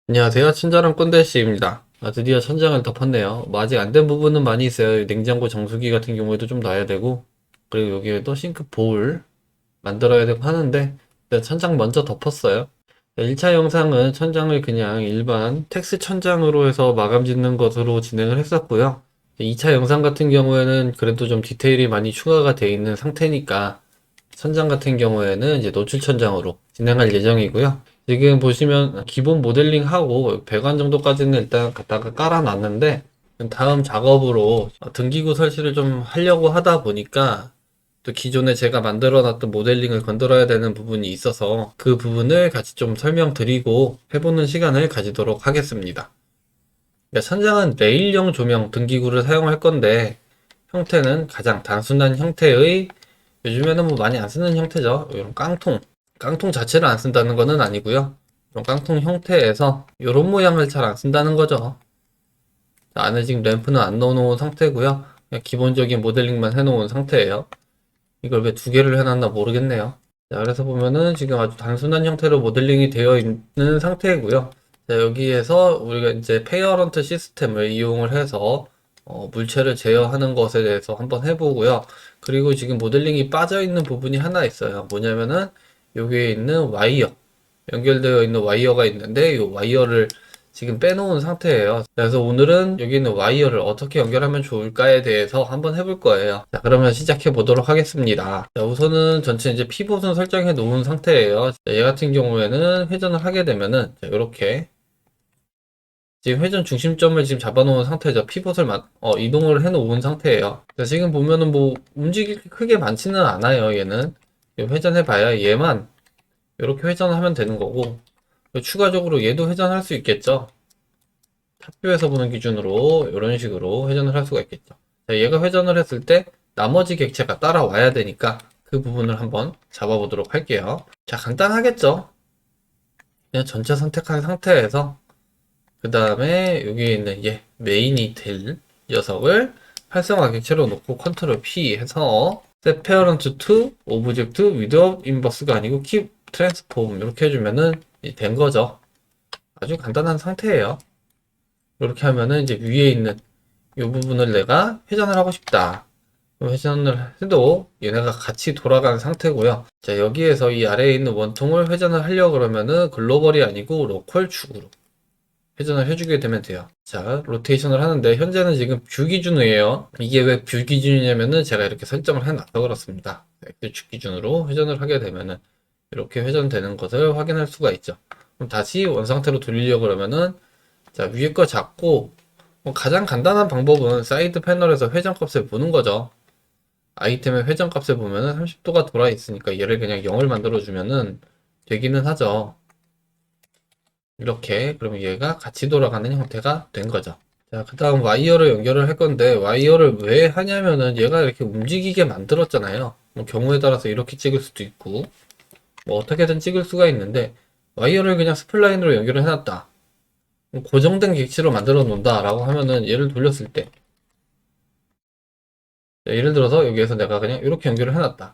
안녕하세요. 친절한 꼰대씨입니다. 드디어 천장을 덮었네요. 뭐 아직 안 된 부분은 많이 있어요. 냉장고 정수기 같은 경우에도 좀 놔야 되고, 그리고 여기에도 싱크 볼 만들어야 되고 하는데, 일단 천장 먼저 덮었어요. 1차 영상은 천장을 그냥 일반 텍스 천장으로 해서 마감 짓는 것으로 진행을 했었고요. 2차 영상 같은 경우에는 그래도 좀 디테일이 많이 추가가 되어 있는 상태니까, 천장 같은 경우에는 이제 노출 천장으로 진행할 예정이고요. 지금 보시면 기본 모델링하고 배관 정도까지는 일단 갖다가 깔아놨는데 다음 작업으로 등기구 설치를 좀 하려고 하다 보니까 또 기존에 제가 만들어 놨던 모델링을 건드려야 되는 부분이 있어서 그 부분을 같이 좀 설명드리고 해보는 시간을 가지도록 하겠습니다. 그러니까 천장은 레일형 조명 등기구를 사용할 건데 형태는 가장 단순한 형태의, 요즘에는 뭐 많이 안 쓰는 형태죠. 이런 깡통 자체를 안 쓴다는 거는 아니고요. 이런 깡통 형태에서 이런 모양을 잘 안 쓴다는 거죠. 안에 지금 램프는 안 넣어놓은 상태고요. 그냥 기본적인 모델링만 해놓은 상태예요. 이걸 왜 두 개를 해놨나 모르겠네요. 자, 그래서 보면은 지금 아주 단순한 형태로 모델링이 되어 있는 상태이고요. 자, 여기에서 우리가 이제 페어런트 시스템을 이용을 해서 물체를 제어하는 것에 대해서 한번 해보고요. 그리고 지금 모델링이 빠져 있는 부분이 하나 있어요. 뭐냐면은 여기에 있는 와이어, 연결되어 있는 와이어가 있는데 이 와이어를 지금 빼놓은 상태예요. 그래서 오늘은 여기 있는 와이어를 어떻게 연결하면 좋을까에 대해서 한번 해볼 거예요. 자, 그러면 시작해 보도록 하겠습니다. 자, 우선은 전체 이제 피봇은 설정해 놓은 상태예요. 자, 얘 같은 경우에는 회전을 하게 되면은 이렇게 지금 회전 중심점을 지금 잡아놓은 상태죠. 피봇을 이동을 해 놓은 상태예요. 자, 지금 보면은 뭐 움직일 게 크게 많지는 않아요. 얘는 회전해 봐야 얘만 이렇게 회전을 하면 되는 거고, 추가적으로 얘도 회전할 수 있겠죠. 탑뷰에서 보는 기준으로 이런 식으로 회전을 할 수가 있겠죠. 자, 얘가 회전을 했을 때 나머지 객체가 따라와야 되니까 그 부분을 한번 잡아보도록 할게요. 자, 간단하겠죠. 그냥 전체 선택한 상태에서 그 다음에 여기에 있는 얘 메인이 될 녀석을 활성화 객체로 놓고 컨트롤 P 해서 set parent to object without inverse가 아니고 keep transform 이렇게 해주면은 된 거죠. 아주 간단한 상태예요. 이렇게 하면은 이제 위에 있는 이 부분을 내가 회전을 하고 싶다. 그럼 회전을 해도 얘네가 같이 돌아가는 상태고요. 자, 여기에서 이 아래에 있는 원통을 회전을 하려고 그러면은 글로벌이 아니고 로컬 축으로 회전을 해주게 되면 돼요. 자, 로테이션을 하는데 현재는 지금 뷰 기준이에요. 이게 왜 뷰 기준이냐면은 제가 이렇게 설정을 해놔서 그렇습니다. X축 기준으로 회전을 하게 되면은 이렇게 회전되는 것을 확인할 수가 있죠. 그럼 다시 원상태로 돌리려고 그러면은 자, 위에 거 잡고 가장 간단한 방법은 사이드 패널에서 회전값을 보는 거죠. 아이템의 회전값을 보면은 30도가 돌아 있으니까 얘를 그냥 0을 만들어 주면은 되기는 하죠. 이렇게 그러면 얘가 같이 돌아가는 형태가 된 거죠. 자, 그 다음 와이어를 연결을 할 건데 와이어를 왜 하냐면은 얘가 이렇게 움직이게 만들었잖아요. 뭐 경우에 따라서 이렇게 찍을 수도 있고 뭐 어떻게든 찍을 수가 있는데 와이어를 그냥 스플라인으로 연결을 해놨다. 고정된 객체로 만들어 놓는다 라고 하면은 얘를 돌렸을 때, 예를 들어서 여기에서 내가 그냥 이렇게 연결을 해놨다.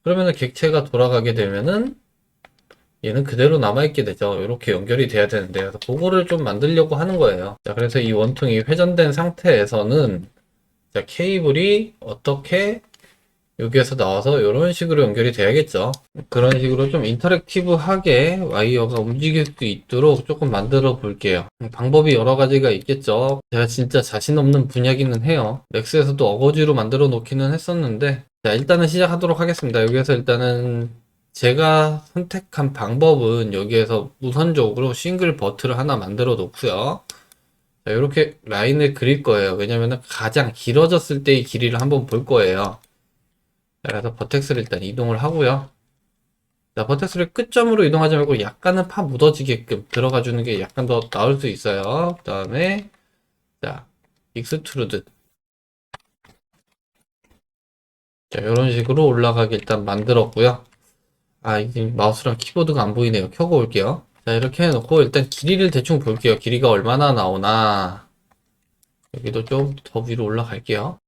그러면은 객체가 돌아가게 되면은 얘는 그대로 남아있게 되죠. 이렇게 연결이 돼야 되는데, 그래서 그거를 좀 만들려고 하는 거예요. 자, 그래서 이 원통이 회전된 상태에서는 자, 케이블이 어떻게 여기에서 나와서 이런 식으로 연결이 돼야겠죠. 그런 식으로 좀 인터랙티브하게 와이어가 움직일 수 있도록 조금 만들어 볼게요. 방법이 여러 가지가 있겠죠. 제가 진짜 자신 없는 분야기는 해요. 렉스에서도 어거지로 만들어 놓기는 했었는데, 자, 일단은 시작하도록 하겠습니다. 여기에서 일단은 제가 선택한 방법은 여기에서 우선적으로 싱글 버튼을 하나 만들어 놓고요. 자, 이렇게 라인을 그릴 거예요. 왜냐면은 가장 길어졌을 때의 길이를 한번 볼 거예요. 자, 그래서 버텍스를 일단 이동을 하고요. 자, 버텍스를 끝점으로 이동하지 말고 약간은 파 묻어지게끔 들어가 주는 게 약간 더 나을 수 있어요. 그 다음에, 자, 익스트루드. 자, 이런 식으로 올라가게 일단 만들었고요. 아, 이게 마우스랑 키보드가 안 보이네요. 켜고 올게요. 자, 이렇게 해놓고 일단 길이를 대충 볼게요. 길이가 얼마나 나오나. 여기도 좀 더 위로 올라갈게요.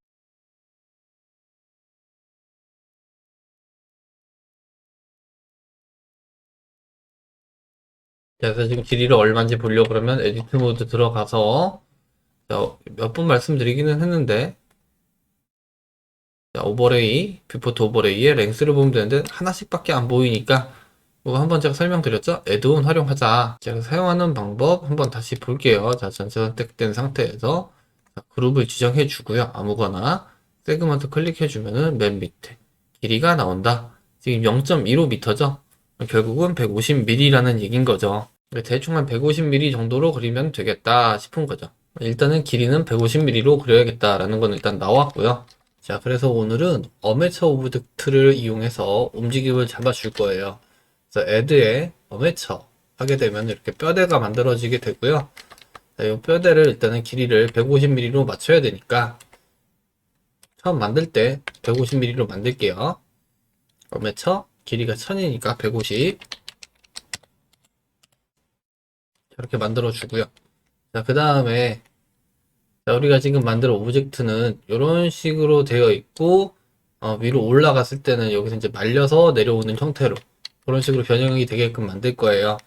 자, 그래서 지금 길이를 얼마인지 보려고 그러면 에디트 모드 들어가서 몇 번 말씀드리기는 했는데, 자, 오버레이, 뷰포트 오버레이의 랭스를 보면 되는데 하나씩밖에 안 보이니까 이거 한번 제가 설명드렸죠? 애드온 활용하자. 제가 사용하는 방법 한번 다시 볼게요. 자, 전체 선택된 상태에서 그룹을 지정해 주고요. 아무거나 세그먼트 클릭해 주면은 맨 밑에 길이가 나온다. 지금 0.15m죠? 결국은 150mm라는 얘긴 거죠. 대충 한 150mm 정도로 그리면 되겠다 싶은 거죠. 일단은 길이는 150mm로 그려야겠다라는 건 일단 나왔고요. 자, 그래서 오늘은 어메처 오브젝트를 이용해서 움직임을 잡아줄 거예요. 그래서 add에 어메처 하게 되면 이렇게 뼈대가 만들어지게 되고요. 자, 이 뼈대를 일단은 길이를 150mm로 맞춰야 되니까 처음 만들 때 150mm로 만들게요. 어메처 길이가 1000이니까 150 이렇게 만들어 주고요. 자, 그 다음에 우리가 지금 만든 오브젝트는 이런 식으로 되어 있고 위로 올라갔을 때는 여기서 이제 말려서 내려오는 형태로 그런 식으로 변형이 되게끔 만들 거예요.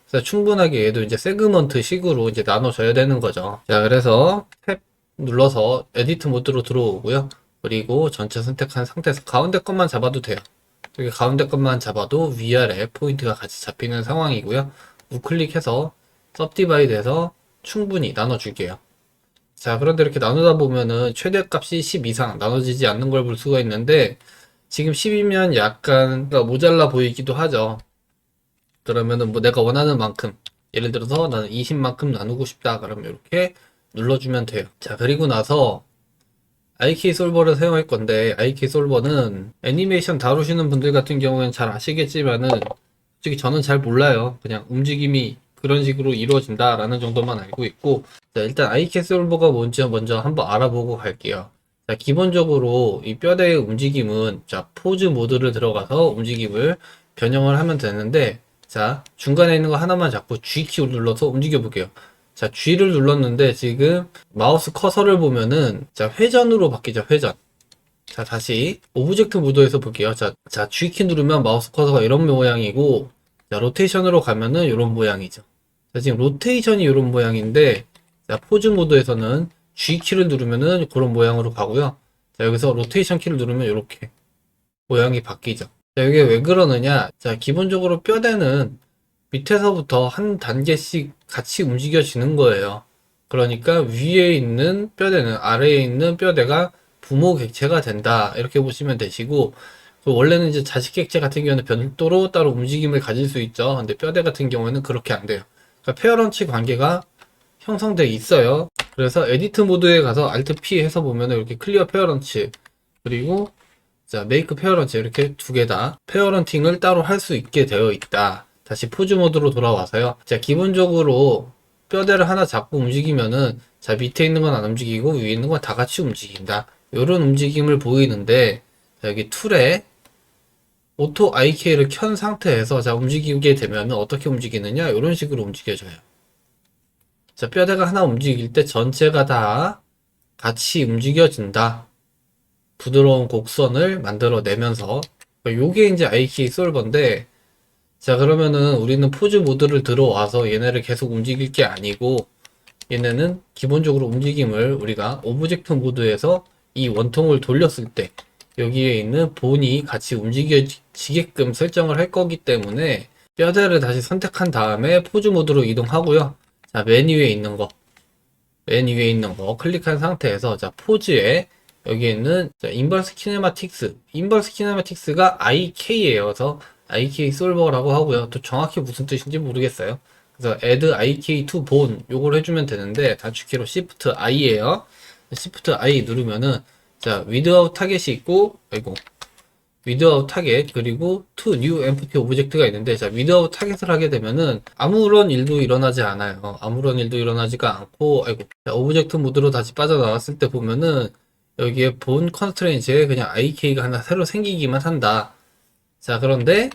그래서 충분하게 얘도 이제 세그먼트 식으로 이제 나눠줘야 되는 거죠. 자, 그래서 탭 눌러서 에디트 모드로 들어오고요. 그리고 전체 선택한 상태에서 가운데 것만 잡아도 돼요. 여기 가운데 것만 잡아도 위아래 포인트가 같이 잡히는 상황이고요. 우클릭해서 सब디바이드해서 충분히 나눠줄게요. 자, 그런데 이렇게 나누다 보면은 최대값이 10 이상 나눠지지 않는 걸 볼 수가 있는데 지금 10이면 약간 모자라 보이기도 하죠. 그러면은 뭐 내가 원하는 만큼 예를 들어서 나는 20만큼 나누고 싶다 그러면 이렇게 눌러주면 돼요. 자, 그리고 나서 IK 솔버를 사용할 건데 IK 솔버는 애니메이션 다루시는 분들 같은 경우에는 잘 아시겠지만은 솔직히 저는 잘 몰라요. 그냥 움직임이 그런 식으로 이루어진다라는 정도만 알고 있고, 자, 일단 IK 솔버가 뭔지 먼저 한번 알아보고 갈게요. 자, 기본적으로 이 뼈대의 움직임은 자, 포즈 모드를 들어가서 움직임을 변형을 하면 되는데, 자, 중간에 있는 거 하나만 잡고 G키를 눌러서 움직여 볼게요. 자, G를 눌렀는데 지금 마우스 커서를 보면은 자, 회전으로 바뀌죠. 회전. 자, 다시 오브젝트 모드에서 볼게요. 자, G키 누르면 마우스 커서가 이런 모양이고, 자, 로테이션으로 가면은 이런 모양이죠. 자, 지금 로테이션이 이런 모양인데, 자, 포즈 모드에서는 G키를 누르면은 그런 모양으로 가고요. 자, 여기서 로테이션 키를 누르면 이렇게 모양이 바뀌죠. 자, 이게 왜 그러느냐? 자, 기본적으로 뼈대는 밑에서부터 한 단계씩 같이 움직여지는 거예요. 그러니까 위에 있는 뼈대는 아래에 있는 뼈대가 부모 객체가 된다. 이렇게 보시면 되시고, 원래는 이제 자식 객체 같은 경우는 별도로 따로 움직임을 가질 수 있죠. 근데 뼈대 같은 경우에는 그렇게 안 돼요. 그러니까 페어런치 관계가 형성되어 있어요. 그래서 에디트 모드에 가서 Alt P 해서 보면 이렇게 클리어 페어런치 그리고 자, 메이크 페어런트 이렇게 두 개 다 페어런팅을 따로 할 수 있게 되어 있다. 다시 포즈 모드로 돌아와서요. 자, 기본적으로 뼈대를 하나 잡고 움직이면은 자, 밑에 있는 건 안 움직이고 위에 있는 건 다 같이 움직인다. 이런 움직임을 보이는데 자, 여기 툴에 오토 IK를 켠 상태에서 자, 움직이게 되면 어떻게 움직이느냐? 이런 식으로 움직여져요. 자, 뼈대가 하나 움직일 때 전체가 다 같이 움직여진다. 부드러운 곡선을 만들어내면서 요게 이제 IK 솔버인데 자, 그러면은 우리는 포즈 모드를 들어와서 얘네를 계속 움직일 게 아니고 얘네는 기본적으로 움직임을 우리가 오브젝트 모드에서 이 원통을 돌렸을 때 여기에 있는 본이 같이 움직여지게끔 설정을 할 거기 때문에 뼈대를 다시 선택한 다음에 포즈 모드로 이동하고요. 자, 맨 위에 있는 거 클릭한 상태에서 자, 포즈에 여기 있는 인버스 키네마틱스가 IK예요. 그래서 IK 솔버라고 하고요. 또 정확히 무슨 뜻인지 모르겠어요. 그래서 add IK to bone 요걸 해주면 되는데 단축키로 Shift I예요. Shift I 누르면은 자, without 타겟이 있고 without 타겟 그리고 to new empty object가 있는데 자, without 타겟을 하게 되면은 아무런 일도 일어나지 않아요. 아무런 일도 일어나지가 않고 자, 오브젝트 모드로 다시 빠져나왔을 때 보면은 여기에 본 컨스트레인트에 그냥 IK가 하나 새로 생기기만 한다. 자, 그런데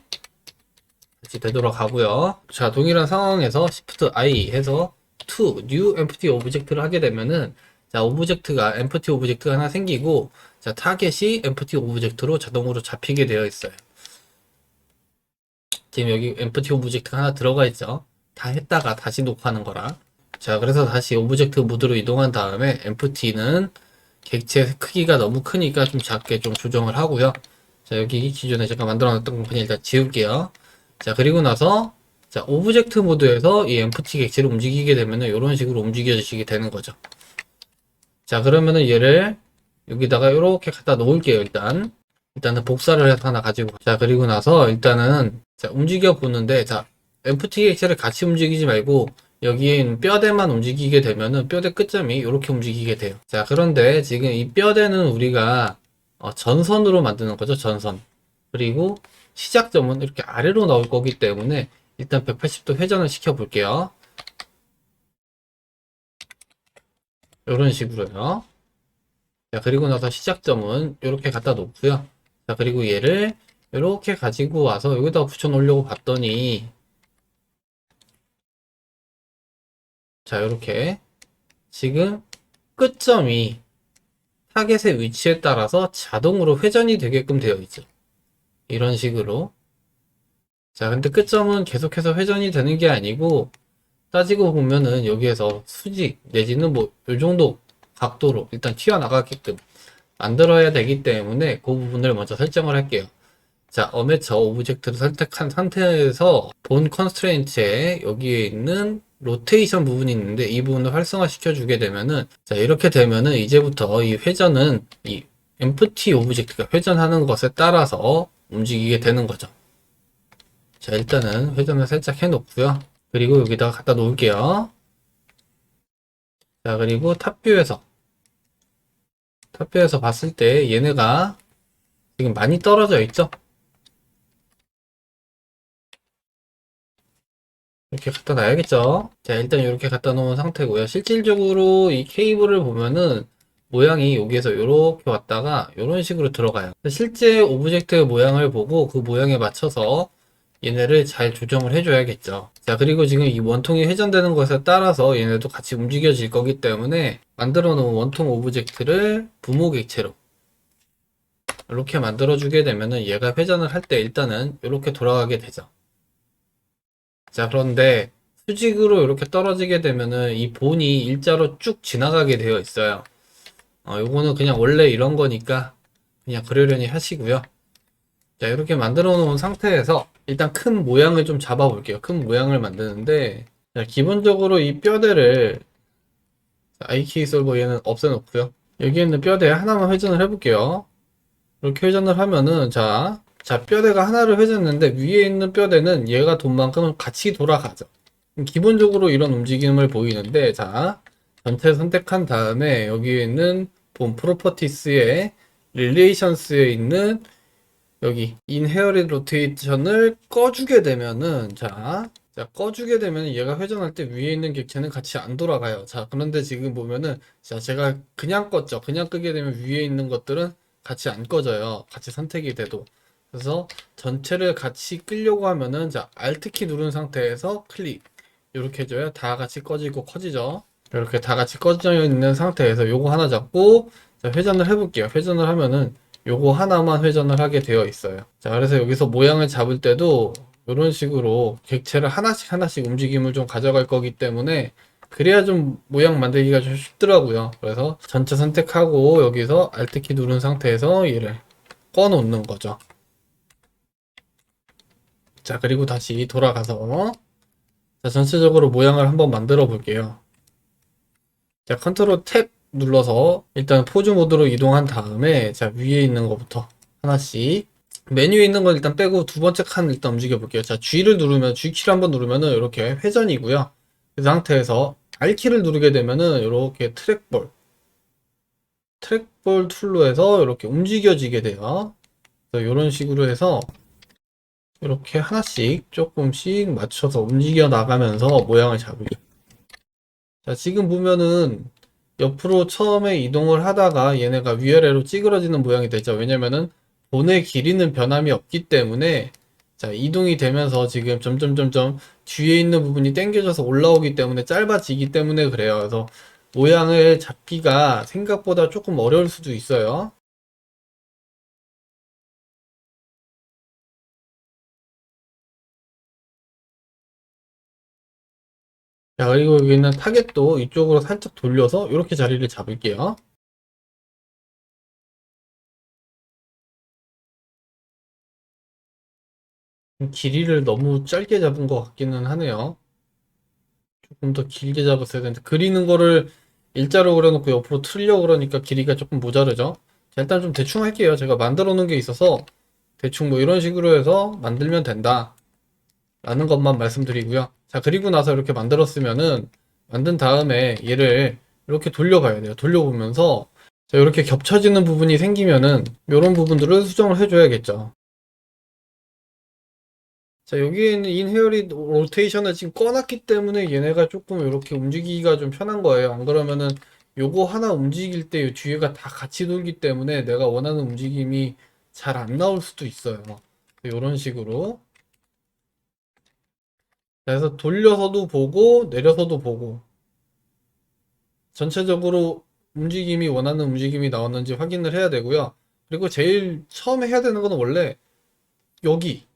다시 되돌아가고요. 자, 동일한 상황에서 Shift I 해서 to new empty object를 하게 되면은 자, 오브젝트가 empty 오브젝트가 하나 생기고 자, 타겟이 empty 오브젝트로 자동으로 잡히게 되어 있어요. 지금 여기 empty 오브젝트가 하나 들어가 있죠. 다 했다가 다시 녹화하는 거라. 자, 그래서 다시 오브젝트 모드로 이동한 다음에 empty는 객체 크기가 너무 크니까 좀 작게 좀 조정을 하고요. 자, 여기 기존에 제가 만들어 놨던 거 그냥 일단 지울게요. 자, 그리고 나서 자, 오브젝트 모드에서 이 empty 객체를 움직이게 되면은 이런 식으로 움직여지게 되는 거죠. 자, 그러면은 얘를 여기다가 이렇게 갖다 놓을게요. 일단은 복사를 해서 하나 가지고. 자, 그리고 나서 일단은 자, 움직여 보는데 자, empty 객체를 같이 움직이지 말고 여기에 있는 뼈대만 움직이게 되면은 뼈대 끝점이 이렇게 움직이게 돼요. 자, 그런데 지금 이 뼈대는 우리가 전선으로 만드는 거죠. 전선. 그리고 시작점은 이렇게 아래로 나올 거기 때문에 일단 180도 회전을 시켜 볼게요. 이런 식으로요. 자, 그리고 나서 시작점은 이렇게 갖다 놓고요. 자, 그리고 얘를 이렇게 가지고 와서 여기다가 붙여 놓으려고 봤더니 자, 이렇게 지금 끝점이 타겟의 위치에 따라서 자동으로 회전이 되게끔 되어 있죠. 이런 식으로. 자, 근데 끝점은 계속해서 회전이 되는 게 아니고 따지고 보면은 여기에서 수직 내지는 뭐 이 정도 각도로 일단 튀어나가게끔 만들어야 되기 때문에 그 부분을 먼저 설정을 할게요. 자, 어메처 오브젝트를 선택한 상태에서 본 컨스트레인트에 여기에 있는 로테이션 부분이 있는데 이 부분을 활성화 시켜 주게 되면은 자, 이렇게 되면은 이제부터 이 회전은 이 empty 오브젝트가 회전하는 것에 따라서 움직이게 되는 거죠. 자, 일단은 회전을 살짝 해 놓고요. 그리고 여기다가 갖다 놓을게요. 자, 그리고 탑뷰에서 봤을 때 얘네가 지금 많이 떨어져 있죠? 이렇게 갖다 놔야겠죠. 자, 일단 이렇게 갖다 놓은 상태고요. 실질적으로 이 케이블을 보면은 모양이 여기에서 이렇게 왔다가 이런 식으로 들어가요. 실제 오브젝트 모양을 보고 그 모양에 맞춰서 얘네를 잘 조정을 해줘야겠죠. 자, 그리고 지금 이 원통이 회전되는 것에 따라서 얘네도 같이 움직여질 거기 때문에 만들어 놓은 원통 오브젝트를 부모 객체로 이렇게 만들어 주게 되면은 얘가 회전을 할 때 일단은 이렇게 돌아가게 되죠. 자, 그런데 수직으로 이렇게 떨어지게 되면은 이 본이 일자로 쭉 지나가게 되어 있어요. 요거는 그냥 원래 이런 거니까 그냥 그러려니 하시고요. 자, 이렇게 만들어 놓은 상태에서 일단 큰 모양을 좀 잡아 볼게요. 큰 모양을 만드는데 자, 기본적으로 이 뼈대를 IK 솔버 얘는 없애 놓고요. 여기 있는 뼈대 하나만 회전을 해 볼게요. 이렇게 회전을 하면은 자, 뼈대가 하나를 회전했는데 위에 있는 뼈대는 얘가 돈 만큼 같이 돌아가죠. 기본적으로 이런 움직임을 보이는데 자, 전체 선택한 다음에 여기에 있는 본 프로퍼티스의 릴레이션스에 있는 여기 인헤어릿 로테이션을 꺼주게 되면은 자, 꺼주게 되면 얘가 회전할 때 위에 있는 객체는 같이 안 돌아가요. 자, 그런데 지금 보면은 자, 제가 그냥 껐죠. 그냥 끄게 되면 위에 있는 것들은 같이 안 꺼져요. 같이 선택이 돼도. 그래서 전체를 같이 끄려고 하면은 자, Alt키 누른 상태에서 클릭 이렇게 해줘야 다 같이 꺼지고 커지죠. 이렇게 다 같이 꺼져 있는 상태에서 요거 하나 잡고 자, 회전을 해볼게요. 회전을 하면은 요거 하나만 회전을 하게 되어 있어요. 자, 그래서 여기서 모양을 잡을 때도 이런 식으로 객체를 하나씩 움직임을 좀 가져갈 거기 때문에 그래야 좀 모양 만들기가 좀 쉽더라고요. 그래서 전체 선택하고 여기서 Alt키 누른 상태에서 얘를 꺼 놓는 거죠. 자, 그리고 다시 돌아가서 자, 전체적으로 모양을 한번 만들어 볼게요. 자, 컨트롤 탭 눌러서 일단 포즈 모드로 이동한 다음에 자, 위에 있는 것부터 하나씩 메뉴에 있는 건 일단 빼고 두 번째 칸 일단 움직여 볼게요. 자, G를 누르면 G키를 한번 누르면은 이렇게 회전이고요. 그 상태에서 R키를 누르게 되면은 이렇게 트랙볼 툴로 해서 이렇게 움직여지게 돼요. 이런 식으로 해서 이렇게 하나씩 조금씩 맞춰서 움직여 나가면서 모양을 잡을게요. 자, 지금 보면은 옆으로 처음에 이동을 하다가 얘네가 위아래로 찌그러지는 모양이 되죠. 왜냐면은 본의 길이는 변함이 없기 때문에 자, 이동이 되면서 지금 점점점점 뒤에 있는 부분이 당겨져서 올라오기 때문에 짧아지기 때문에 그래요. 그래서 모양을 잡기가 생각보다 조금 어려울 수도 있어요. 자, 그리고 여기 있는 타겟도 이쪽으로 살짝 돌려서 이렇게 자리를 잡을게요. 길이를 너무 짧게 잡은 것 같기는 하네요. 조금 더 길게 잡았어야 되는데, 그리는 거를 일자로 그려놓고 옆으로 틀려고 그러니까 길이가 조금 모자르죠. 자, 일단 좀 대충 할게요. 제가 만들어 놓은 게 있어서 대충 뭐 이런 식으로 해서 만들면 된다 라는 것만 말씀드리고요. 자, 그리고 나서 이렇게 만들었으면은 만든 다음에 얘를 이렇게 돌려봐야 돼요. 돌려보면서 자, 이렇게 겹쳐지는 부분이 생기면은 이런 부분들을 수정을 해줘야겠죠. 자, 여기에 있는 인헤어리 로테이션을 지금 꺼놨기 때문에 얘네가 조금 이렇게 움직이기가 좀 편한 거예요. 안 그러면은 요거 하나 움직일 때 이 뒤에가 다 같이 돌기 때문에 내가 원하는 움직임이 잘 안 나올 수도 있어요. 이런 식으로. 그래서 돌려서도 보고 내려서도 보고 전체적으로 움직임이 원하는 움직임이 나왔는지 확인을 해야 되고요. 그리고 제일 처음에 해야 되는 거는 원래 여기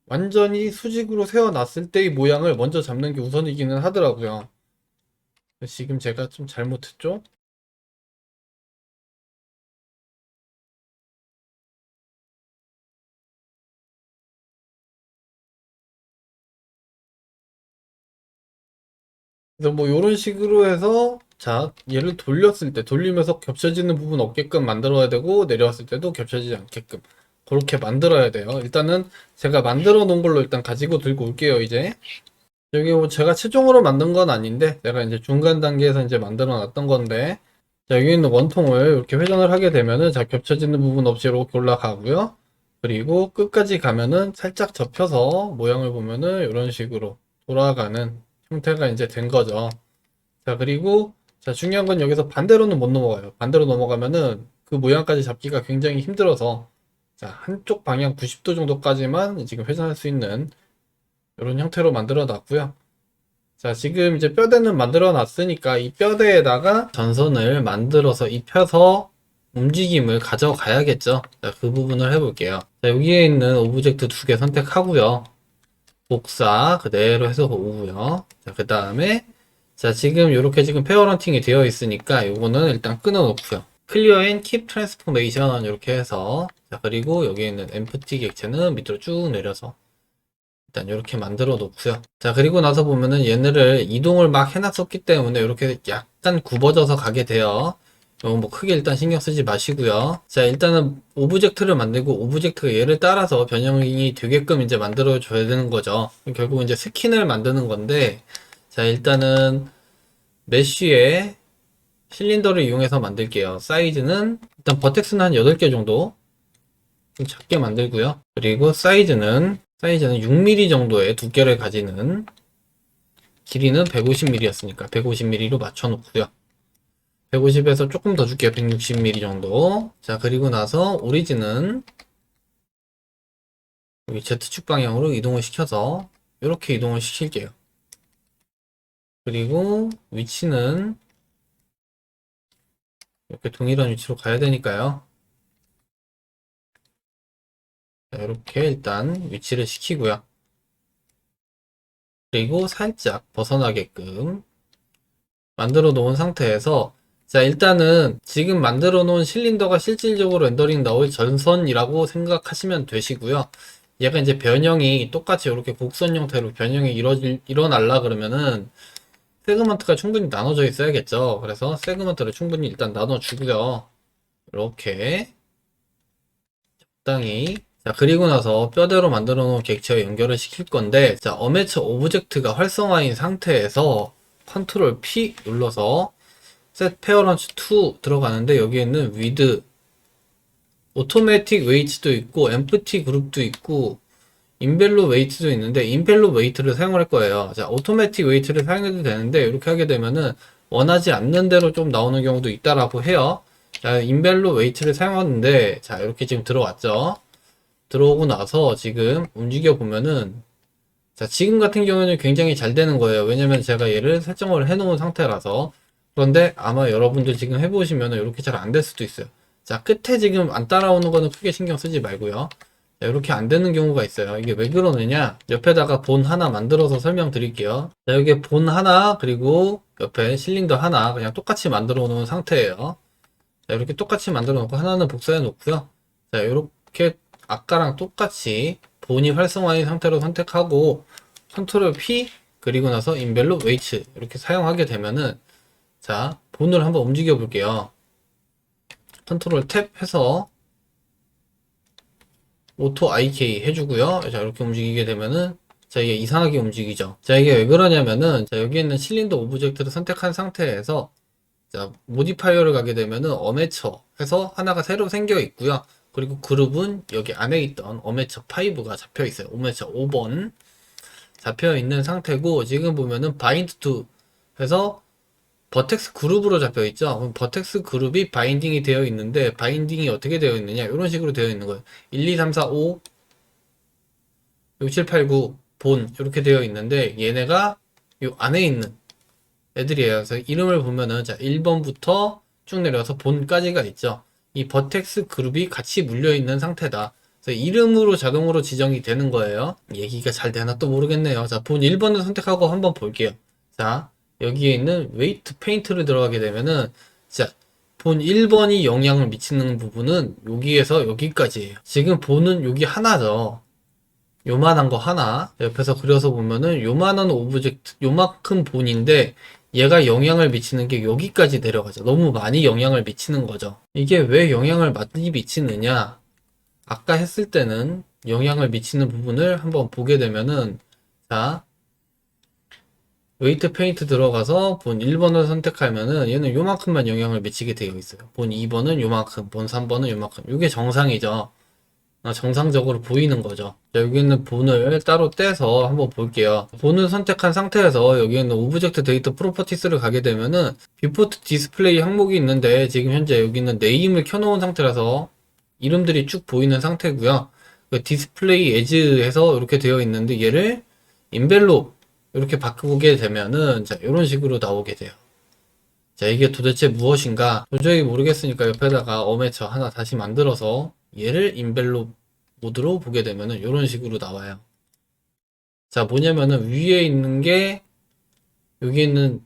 완전히 수직으로 세워놨을 때의 모양을 먼저 잡는 게 우선이기는 하더라고요. 지금 제가 좀 잘못했죠? 그래서 뭐 이런 식으로 해서 자 얘를 돌렸을 때 돌리면서 겹쳐지는 부분 없게끔 만들어야 되고 내려왔을 때도 겹쳐지지 않게끔 그렇게 만들어야 돼요. 일단은 제가 만들어 놓은 걸로 일단 가지고 들고 올게요. 이제 여기 뭐 제가 최종으로 만든 건 아닌데 내가 이제 중간 단계에서 이제 만들어 놨던 건데 자 여기 있는 원통을 이렇게 회전을 하게 되면은 자 겹쳐지는 부분 없이 이렇게 올라가고요. 그리고 끝까지 가면은 살짝 접혀서 모양을 보면은 이런 식으로 돌아가는 형태가 이제 된 거죠. 자, 그리고 자, 중요한 건 여기서 반대로는 못 넘어가요. 반대로 넘어가면은 그 모양까지 잡기가 굉장히 힘들어서 자, 한쪽 방향 90도 정도까지만 지금 회전할 수 있는 이런 형태로 만들어 놨고요. 자, 지금 이제 뼈대는 만들어 놨으니까 이 뼈대에다가 전선을 만들어서 입혀서 움직임을 가져가야겠죠. 자, 그 부분을 해볼게요. 자, 여기에 있는 오브젝트 두 개 선택하고요. 복사 그대로 해서 오고요. 자, 그 다음에 자, 지금 이렇게 지금 페어런팅이 되어 있으니까 요거는 일단 끊어 놓고요. 클리어 앤 킵 트랜스포메이션 이렇게 해서 자, 그리고 여기 있는 엠프티 객체는 밑으로 쭉 내려서 일단 이렇게 만들어 놓고요. 자, 그리고 나서 보면은 얘네를 이동을 막 해놨었기 때문에 이렇게 약간 굽어져서 가게 돼요. 이거 뭐 크게 일단 신경 쓰지 마시고요. 자, 일단은 오브젝트를 만들고 오브젝트가 얘를 따라서 변형이 되게끔 이제 만들어 줘야 되는 거죠. 결국 이제 스킨을 만드는 건데 자, 일단은 메쉬에 실린더를 이용해서 만들게요. 사이즈는 일단 버텍스는 한 8개 정도 좀 작게 만들고요. 그리고 사이즈는 6mm 정도의 두께를 가지는 길이는 150mm였으니까 150mm로 맞춰 놓고요. 150에서 조금 더 줄게요. 160mm 정도. 자, 그리고 나서 오리진은 여기 Z축 방향으로 이동을 시켜서 이렇게 이동을 시킬게요. 그리고 위치는 이렇게 동일한 위치로 가야 되니까요. 자, 이렇게 일단 위치를 시키고요. 그리고 살짝 벗어나게끔 만들어 놓은 상태에서 자, 일단은 지금 만들어 놓은 실린더가 실질적으로 렌더링 나올 전선이라고 생각하시면 되시고요. 얘가 이제 변형이 똑같이 이렇게 곡선 형태로 변형이 일어날라 그러면은 세그먼트가 충분히 나눠져 있어야겠죠. 그래서 세그먼트를 충분히 일단 나눠주고요. 이렇게 적당히 자, 그리고 나서 뼈대로 만들어 놓은 객체와 연결을 시킬 건데 자, 어메처 오브젝트가 활성화인 상태에서 컨트롤 P 눌러서 셋 페어런치 2 들어가는데 여기에는 위드 오토매틱 웨이트도 있고 엠프티 그룹도 있고 인벨로 웨이트도 있는데 인벨로 웨이트를 사용할 거예요. 자, 오토매틱 웨이트를 사용해도 되는데 이렇게 하게 되면은 원하지 않는 대로 좀 나오는 경우도 있다라고 해요. 자, 인벨로 웨이트를 사용하는데 자, 이렇게 지금 들어왔죠. 들어오고 나서 지금 움직여 보면은 자, 지금 같은 경우는 굉장히 잘 되는 거예요. 왜냐면 제가 얘를 설정을 해 놓은 상태라서. 그런데 아마 여러분들 지금 해보시면 이렇게 잘 안 될 수도 있어요. 자, 끝에 지금 안 따라오는 거는 크게 신경 쓰지 말고요. 자, 이렇게 안 되는 경우가 있어요. 이게 왜 그러느냐? 옆에다가 본 하나 만들어서 설명드릴게요. 자, 여기 본 하나, 그리고 옆에 실린더 하나 그냥 똑같이 만들어 놓은 상태예요. 자, 이렇게 똑같이 만들어 놓고 하나는 복사해 놓고요. 자, 이렇게 아까랑 똑같이 본이 활성화인 상태로 선택하고 컨트롤 P 그리고 나서 인벨롭 웨이츠 이렇게 사용하게 되면은 자, 본을 한번 움직여 볼게요. 컨트롤 탭 해서 오토 IK 해주고요. 자, 이렇게 움직이게 되면은 자, 이게 이상하게 움직이죠. 자, 이게 왜 그러냐면은 자, 여기 있는 실린더 오브젝트를 선택한 상태에서 자, 모디파이어를 가게 되면은 어메처 해서 하나가 새로 생겨 있고요. 그리고 그룹은 여기 안에 있던 어메처 5가 잡혀 있어요. 어메처 5번 잡혀 있는 상태고 지금 보면은 바인드 투 해서 버텍스 그룹으로 잡혀 있죠. 그럼 버텍스 그룹이 바인딩이 되어 있는데 바인딩이 어떻게 되어 있느냐? 이런 식으로 되어 있는 거예요. 1, 2, 3, 4, 5, 6, 7, 8, 9, 본 이렇게 되어 있는데 얘네가 요 안에 있는 애들이에요. 그래서 이름을 보면은 자 1번부터 쭉 내려서 본까지가 있죠. 이 버텍스 그룹이 같이 물려 있는 상태다. 그래서 이름으로 자동으로 지정이 되는 거예요. 얘기가 잘 되나 또 모르겠네요. 자, 본 1번을 선택하고 한번 볼게요. 자, 여기에 있는 웨이트 페인트를 들어가게 되면은 자, 본 1번이 영향을 미치는 부분은 여기에서 여기까지예요. 지금 본은 여기 하나죠. 요만한 거 하나 옆에서 그려서 보면은 요만한 오브젝트 요만큼 본인데 얘가 영향을 미치는 게 여기까지 내려가죠. 너무 많이 영향을 미치는 거죠. 이게 왜 영향을 많이 미치느냐? 아까 했을 때는 영향을 미치는 부분을 한번 보게 되면은 자 웨이트 페인트 들어가서 본 1번을 선택하면은 얘는 요만큼만 영향을 미치게 되어 있어요. 본 2번은 요만큼, 본 3번은 요만큼. 이게 정상이죠. 정상적으로 보이는 거죠. 자, 여기 있는 본을 따로 떼서 한번 볼게요. 본을 선택한 상태에서 여기 있는 오브젝트 데이터 프로퍼티스를 가게 되면은 뷰포트 디스플레이 항목이 있는데 지금 현재 여기 있는 네임을 켜놓은 상태라서 이름들이 쭉 보이는 상태고요. 그 디스플레이 에즈에서 이렇게 되어 있는데 얘를 인벨롭 이렇게 바꾸게 되면은 자 이런 식으로 나오게 돼요. 자 이게 도대체 무엇인가 도저히 모르겠으니까 옆에다가 어메처 하나 다시 만들어서 얘를 인벨롭 모드로 보게 되면은 이런 식으로 나와요. 자 뭐냐면은 위에 있는 게 여기 있는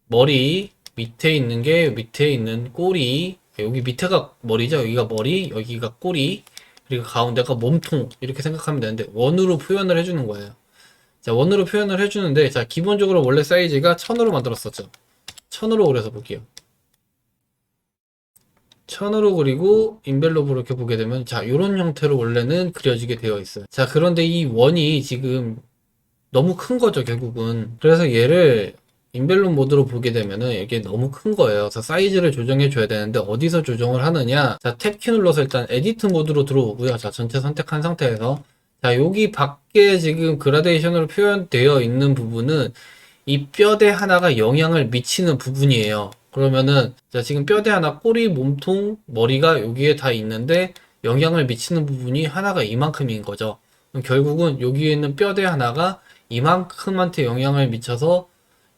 머리 밑에 있는 게 밑에 있는 꼬리 여기 밑에가 머리죠. 여기가 머리 여기가 꼬리 그리고 가운데가 몸통 이렇게 생각하면 되는데 원으로 표현을 해주는 거예요. 자 원으로 표현을 해주는데 자 기본적으로 원래 사이즈가 1000으로 만들었었죠. 1000으로 그려서 볼게요. 1000으로 그리고 인벨롭으로 이렇게 보게 되면 자 이런 형태로 원래는 그려지게 되어 있어요. 자 그런데 이 원이 지금 너무 큰 거죠 결국은. 그래서 얘를 인벨롭 모드로 보게 되면은 이게 너무 큰 거예요. 그래서 사이즈를 조정해 줘야 되는데 어디서 조정을 하느냐. 자 탭키 눌러서 일단 에디트 모드로 들어오고요. 자 전체 선택한 상태에서 자 여기 밖에 지금 그라데이션으로 표현되어 있는 부분은 이 뼈대 하나가 영향을 미치는 부분이에요. 그러면은 자 지금 뼈대 하나 꼬리 몸통 머리가 여기에 다 있는데 영향을 미치는 부분이 하나가 이만큼인 거죠. 그럼 결국은 여기에 있는 뼈대 하나가 이만큼한테 영향을 미쳐서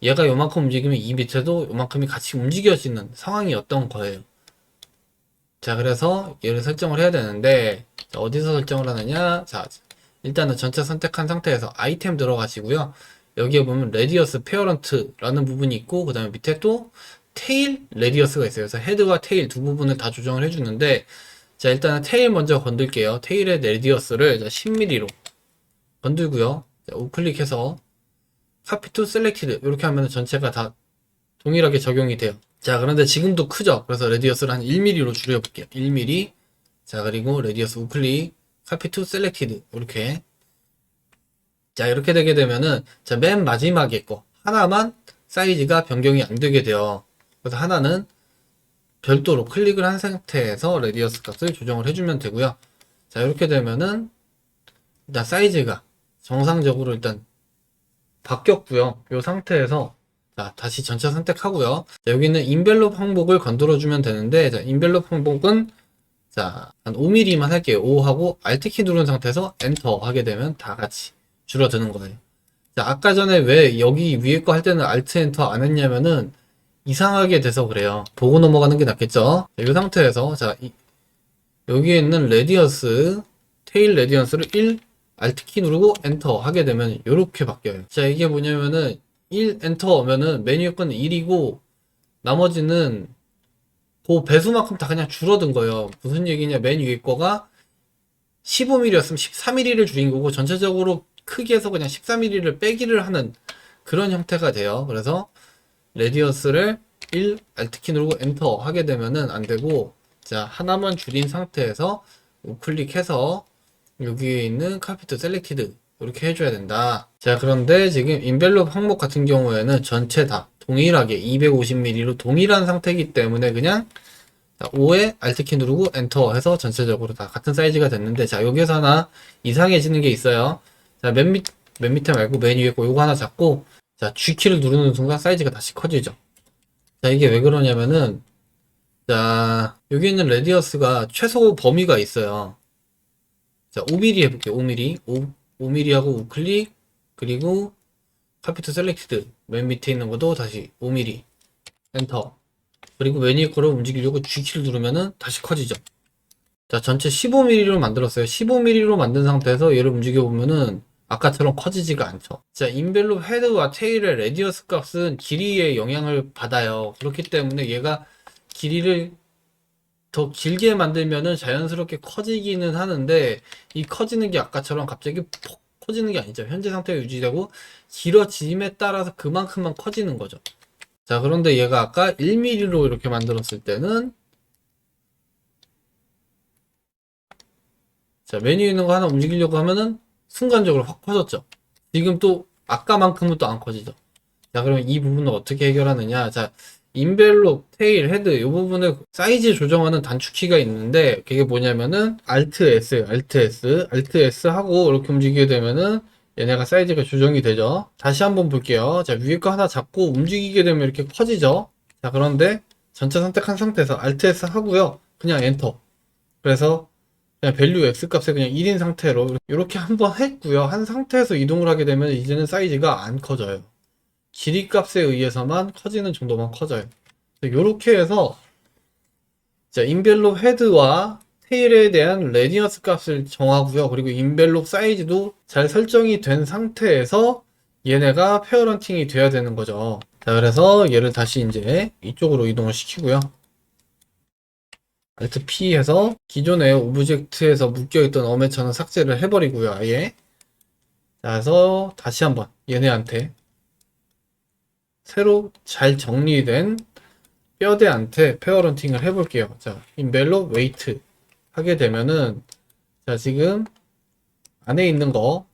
얘가 요만큼 움직이면 이 밑에도 요만큼이 같이 움직여지는 상황이었던 거예요. 자 그래서 얘를 설정을 해야 되는데 자, 어디서 설정을 하느냐. 자 일단은 전체 선택한 상태에서 아이템 들어가시고요. 여기에 보면 레디어스 페어런트라는 부분이 있고 그 다음에 밑에 또 테일 레디어스가 있어요. 그래서 헤드와 테일 두 부분을 다 조정을 해주는데 자 일단은 테일 먼저 건들게요. 테일의 레디어스를 10mm로 건들고요. 자, 우클릭해서 카피 투 셀렉티드 이렇게 하면 전체가 다 동일하게 적용이 돼요. 자 그런데 지금도 크죠. 그래서 레디어스를 한 1mm로 줄여볼게요. 1mm. 자 그리고 레디어스 우클릭 카피 투 셀렉티드 이렇게 자 이렇게 되게 되면은 자 맨 마지막에 거 하나만 사이즈가 변경이 안 되게 돼요. 그래서 하나는 별도로 클릭을 한 상태에서 레디어스 값을 조정을 해주면 되고요. 자 이렇게 되면은 일단 사이즈가 정상적으로 일단 바뀌었고요. 이 상태에서 자 다시 전체 선택하고요. 자, 여기 있는 인벨롭 항목을 건드려주면 되는데 자 인벨롭 항목은 자 한 5mm만 할게요. 5하고 Alt키 누른 상태에서 엔터 하게 되면 다 같이 줄어드는 거예요. 자 아까 전에 왜 여기 위에 거 할 때는 Alt 엔터 안 했냐면은 이상하게 돼서 그래요. 보고 넘어가는 게 낫겠죠. 자, 이 상태에서 자 여기에 있는 레디어스 테일 레디언스를 1 Alt키 누르고 엔터 하게 되면 이렇게 바뀌어요. 자, 이게 뭐냐면은 1 엔터 하면은 메뉴 건 1이고 나머지는 그 배수만큼 다 그냥 줄어든 거예요. 무슨 얘기냐, 맨 위에 거가 15mm였으면 13mm를 줄인 거고 전체적으로 크기에서 그냥 14mm를 빼기를 하는 그런 형태가 돼요. 그래서 레디어스를 1 Alt키 누르고 엔터 하게 되면은 안 되고, 자, 하나만 줄인 상태에서 우클릭해서 여기에 있는 카피트 셀렉티드 이렇게 해줘야 된다. 자, 그런데 지금 인벨롭 항목 같은 경우에는 전체 다 동일하게 250mm로 동일한 상태이기 때문에 그냥 5에 Alt키 누르고 엔터 해서 전체적으로 다 같은 사이즈가 됐는데, 자, 여기서 하나 이상해지는 게 있어요. 자, 맨 밑에 말고 맨 위에 거 요거 하나 잡고, 자, G키를 누르는 순간 사이즈가 다시 커지죠. 자, 이게 왜 그러냐면은, 자, 여기 있는 레디어스가 최소 범위가 있어요. 자, 5mm 해볼게요. 5mm. 5mm 하고 우클릭, 그리고 카피트 셀렉티드. 맨 밑에 있는 것도 다시 5mm. 엔터. 그리고 맨 위에 거를 움직이려고 G키를 누르면은 다시 커지죠. 자, 전체 15mm로 만들었어요. 15mm로 만든 상태에서 얘를 움직여보면은 아까처럼 커지지가 않죠. 자, 인벨롭 헤드와 테일의 레디어스 값은 길이에 영향을 받아요. 그렇기 때문에 얘가 길이를 더 길게 만들면은 자연스럽게 커지기는 하는데, 이 커지는 게 아까처럼 갑자기 폭 커지는 게 아니죠. 현재 상태가 유지되고 길어짐에 따라서 그만큼만 커지는 거죠. 자, 그런데 얘가 아까 1mm로 이렇게 만들었을 때는, 자, 메뉴에 있는 거 하나 움직이려고 하면은 순간적으로 확 커졌죠. 지금 또 아까만큼은 또 안 커지죠. 자, 그러면 이 부분을 어떻게 해결하느냐. 자, 인벨롭, 테일, 헤드 이 부분을 사이즈 조정하는 단축키가 있는데, 그게 뭐냐면은 Alt S, Alt S, Alt S 하고 이렇게 움직이게 되면은 얘네가 사이즈가 조정이 되죠. 다시 한번 볼게요. 자, 위에 거 하나 잡고 움직이게 되면 이렇게 커지죠. 자, 그런데 전체 선택한 상태에서 Alt S 하고요. 그냥 엔터. 그래서 그냥 밸류 X 값에 그냥 1인 상태로 이렇게 한번 했고요. 한 상태에서 이동을 하게 되면 이제는 사이즈가 안 커져요. 길이 값에 의해서만 커지는 정도만 커져요. 이렇게 해서, 자, 인벨롭 헤드와 테일에 대한 레디어스 값을 정하고요. 그리고 인벨롭 사이즈도 잘 설정이 된 상태에서 얘네가 페어런팅이 돼야 되는 거죠. 자, 그래서 얘를 다시 이제 이쪽으로 이동을 시키고요. Alt P 해서 기존의 오브젝트에서 묶여있던 어메처는 삭제를 해버리고요. 아예. 자, 그래서 다시 한번 얘네한테 새로 잘 정리된 뼈대한테 페어런팅을 해볼게요. 자, 인벨롭 웨이트 하게 되면은, 자, 지금 안에 있는 거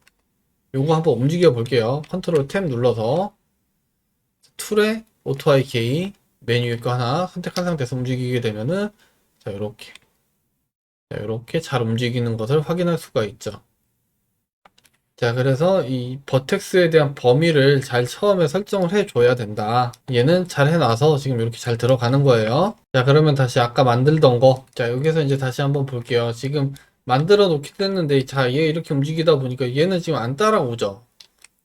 요거 한번 움직여 볼게요. 컨트롤 탭 눌러서 툴에 오토 IK 메뉴에 거 하나 선택한 상태에서 움직이게 되면은, 자, 요렇게 잘 움직이는 것을 확인할 수가 있죠. 자, 그래서 이 버텍스에 대한 범위를 잘 처음에 설정을 해줘야 된다. 얘는 잘 해놔서 지금 이렇게 잘 들어가는 거예요. 자, 그러면 다시 아까 만들던 거, 자, 여기서 이제 다시 한번 볼게요. 지금 만들어 놓긴 했는데, 자, 얘 이렇게 움직이다 보니까 얘는 지금 안 따라오죠.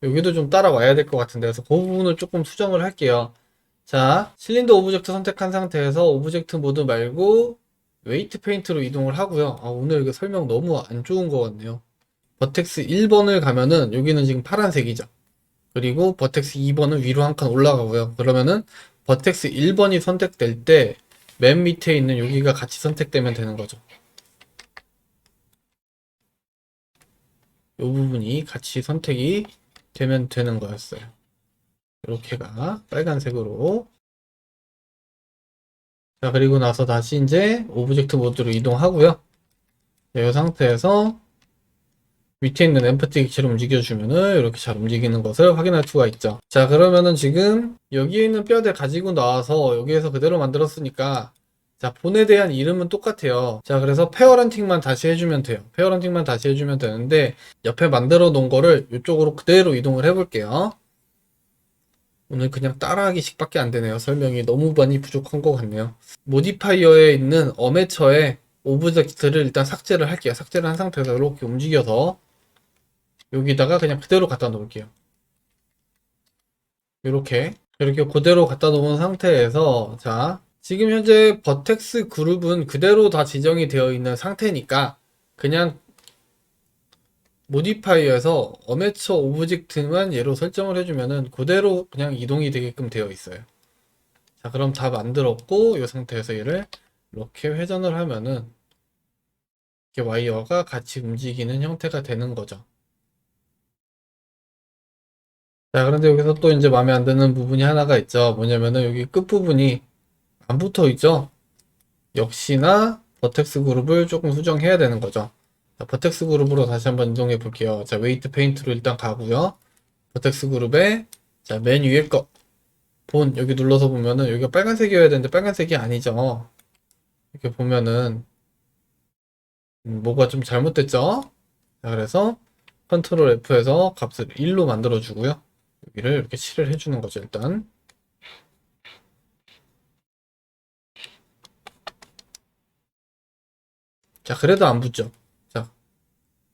여기도 좀 따라와야 될 것 같은데, 그래서 그 부분을 조금 수정을 할게요. 자, 실린더 오브젝트 선택한 상태에서 오브젝트 모드 말고 웨이트 페인트로 이동을 하고요. 아, 오늘 이거 설명 너무 안 좋은 것 같네요. 버텍스 1번을 가면은 여기는 지금 파란색이죠. 그리고 버텍스 2번은 위로 한 칸 올라가고요. 그러면은 버텍스 1번이 선택될 때 맨 밑에 있는 여기가 같이 선택되면 되는 거죠. 이 부분이 같이 선택이 되면 되는 거였어요. 이렇게가 빨간색으로. 자, 그리고 나서 다시 이제 오브젝트 모드로 이동하고요. 이 상태에서 밑에 있는 엠프티 기체를 움직여주면은 이렇게 잘 움직이는 것을 확인할 수가 있죠. 자, 그러면은 지금 여기에 있는 뼈대 가지고 나와서 여기에서 그대로 만들었으니까, 자, 본에 대한 이름은 똑같아요. 자, 그래서 페어런팅만 다시 해주면 돼요. 페어런팅만 다시 해주면 되는데, 옆에 만들어 놓은 거를 이쪽으로 그대로 이동을 해볼게요. 오늘 그냥 따라하기식 밖에 안 되네요. 설명이 너무 많이 부족한 것 같네요. 모디파이어에 있는 어메처의 오브젝트를 일단 삭제를 할게요. 삭제를 한 상태에서 이렇게 움직여서 여기다가 그냥 그대로 갖다 놓을게요. 이렇게 그대로 갖다 놓은 상태에서, 자, 지금 현재 버텍스 그룹은 그대로 다 지정이 되어 있는 상태니까 그냥 모디파이어에서 어메처 오브젝트만 얘로 설정을 해주면은 그대로 그냥 이동이 되게끔 되어 있어요. 자, 그럼 다 만들었고 이 상태에서 얘를 이렇게 회전을 하면은 이렇게 와이어가 같이 움직이는 형태가 되는 거죠. 자, 그런데 여기서 또 이제 마음에 안 드는 부분이 하나가 있죠. 뭐냐면은 여기 끝부분이 안 붙어 있죠. 역시나 버텍스 그룹을 조금 수정해야 되는 거죠. 자, 버텍스 그룹으로 다시 한번 이동해 볼게요. 자, 웨이트 페인트로 일단 가고요. 버텍스 그룹에 자, 맨 위에 거 본 여기 눌러서 보면은 여기가 빨간색이어야 되는데 빨간색이 아니죠. 이렇게 보면은 뭐가 좀 잘못됐죠. 자, 그래서 컨트롤 F에서 값을 1로 만들어 주고요. 여기를 이렇게 칠을 해주는 거죠, 일단. 자, 그래도 안 붙죠. 자,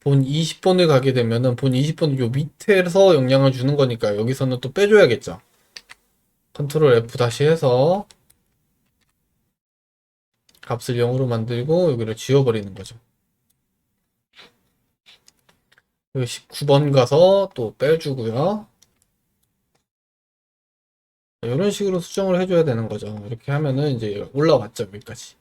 본 20번을 가게 되면은 본 20번 요 밑에서 영향을 주는 거니까 여기서는 또 빼줘야겠죠. 컨트롤 F 다시 해서 값을 0으로 만들고 여기를 지워버리는 거죠. 여기 19번 가서 또 빼주고요. 이런 식으로 수정을 해줘야 되는 거죠. 이렇게 하면은 이제 올라왔죠, 여기까지.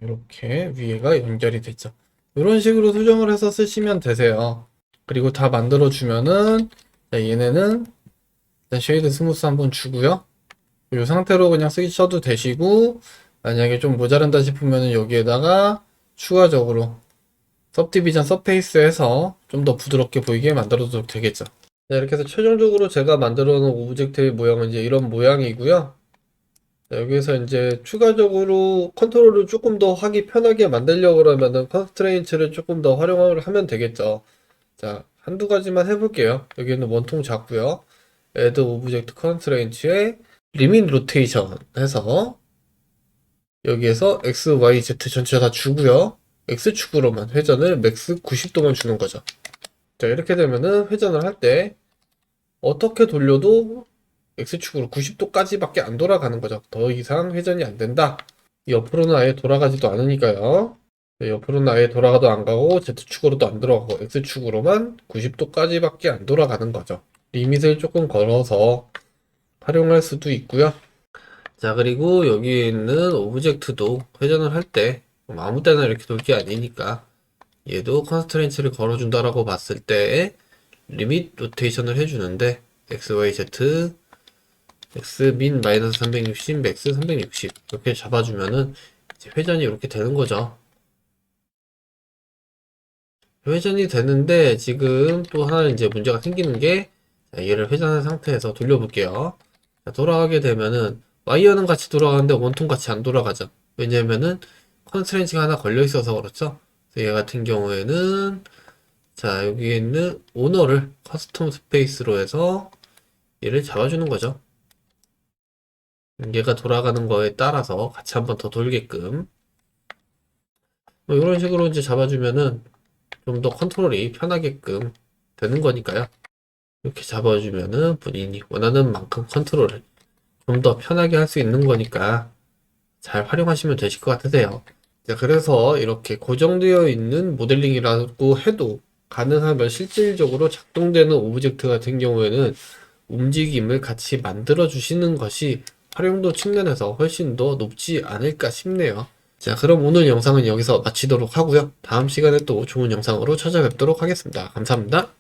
이렇게 위에가 연결이 됐죠. 이런 식으로 수정을 해서 쓰시면 되세요. 그리고 다 만들어 주면은 얘네는 쉐이드 스무스 한번 주고요. 이 상태로 그냥 쓰셔도 되시고, 만약에 좀 모자란다 싶으면 여기에다가 추가적으로 सब디비전 서페이스 해서 좀 더 부드럽게 보이게 만들어도 되겠죠. 네, 이렇게 해서 최종적으로 제가 만들어 놓은 오브젝트의 모양은 이제 이런 모양이고요. 자, 여기서 이제 추가적으로 컨트롤을 조금 더 하기 편하게 만들려고 그러면은 컨스트레인츠를 조금 더 활용을 하면 되겠죠. 자, 한두 가지만 해볼게요. 여기는 원통 잡고요. add object constraints에 limit rotation 해서 여기에서 x, y, z 전체 다 주고요. x축으로만 회전을 맥스 90도만 주는 거죠. 자, 이렇게 되면은 회전을 할 때 어떻게 돌려도 X축으로 90도까지밖에 안 돌아가는 거죠. 더 이상 회전이 안 된다. 옆으로는 아예 돌아가지도 않으니까요. 네, 옆으로는 아예 돌아가도 안 가고 Z축으로도 안 돌아가고 X축으로만 90도까지밖에 안 돌아가는 거죠. 리밋을 조금 걸어서 활용할 수도 있고요. 자, 그리고 여기 있는 오브젝트도 회전을 할 때 아무 때나 이렇게 돌 게 아니니까 얘도 컨스트레인츠를 걸어준다라고 봤을 때 리밋 로테이션을 해주는데 X, Y, Z X 민 마이너스 360, 맥스 360 이렇게 잡아주면은 이제 회전이 이렇게 되는 거죠. 회전이 되는데 지금 또 하나 이제 문제가 생기는 게 얘를 회전한 상태에서 돌려볼게요. 자, 돌아가게 되면은 와이어는 같이 돌아가는데 원통 같이 안 돌아가죠. 왜냐면은 컨스트레인츠가 하나 걸려 있어서 그렇죠. 그래서 얘 같은 경우에는 자, 여기에 있는 오너를 커스텀 스페이스로 해서 얘를 잡아주는 거죠. 얘가 돌아가는 거에 따라서 같이 한번 더 돌게끔 뭐 이런 식으로 이제 잡아주면은 좀 더 컨트롤이 편하게끔 되는 거니까요. 이렇게 잡아주면은 본인이 원하는 만큼 컨트롤을 좀 더 편하게 할 수 있는 거니까 잘 활용하시면 되실 것 같으세요. 자, 그래서 이렇게 고정되어 있는 모델링이라고 해도 가능하면 실질적으로 작동되는 오브젝트 같은 경우에는 움직임을 같이 만들어 주시는 것이 활용도 측면에서 훨씬 더 높지 않을까 싶네요. 자, 그럼 오늘 영상은 여기서 마치도록 하고요. 다음 시간에 또 좋은 영상으로 찾아뵙도록 하겠습니다. 감사합니다.